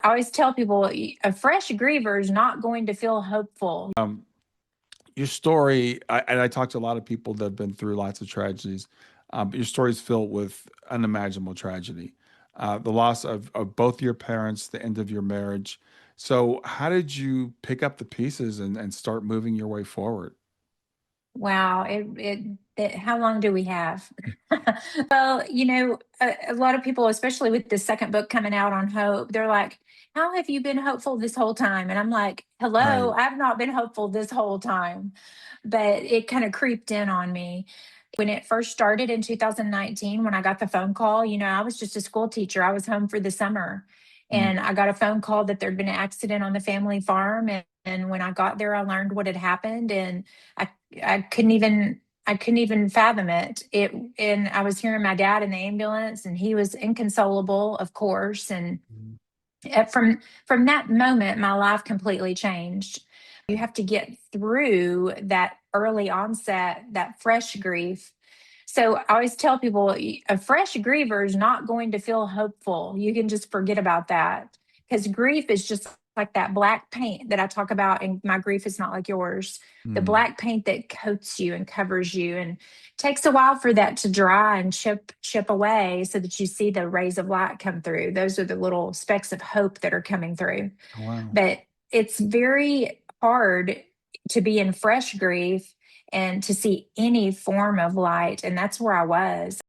I always tell people a fresh griever is not going to feel hopeful. Your story, and I talked to a lot of people that have been through lots of tragedies. But your story is filled with unimaginable tragedy, the loss of both your parents, the end of your marriage. So, how did you pick up the pieces and start moving your way forward? Wow, how long do we have? Well, a lot of people, especially with the second book coming out on hope, they're like, "How have you been hopeful this whole time?" And I'm like, "Hello, Right. I've not been hopeful this whole time." But it kind of creeped in on me. When it first started in 2019, when I got the phone call, I was just a school teacher. I was home for the summer. Mm. And I got a phone call that there'd been an accident on the family farm. And when I got there, I learned what had happened. And I, I couldn't even fathom it. And I was hearing my dad in the ambulance, and he was inconsolable, of course. And Mm. from that moment, my life completely changed. You have to get through that early onset, that fresh grief. So I always tell people a fresh griever is not going to feel hopeful. You can just forget about that, because grief is just like that black paint that I talk about. And my grief is not like yours. The Mm. black paint that coats you and covers you, and takes a while for that to dry and chip away so that you see the rays of light come through. Those are the little specks of hope that are coming through. Oh, wow. But it's very hard to be in fresh grief and to see any form of light. And that's where I was.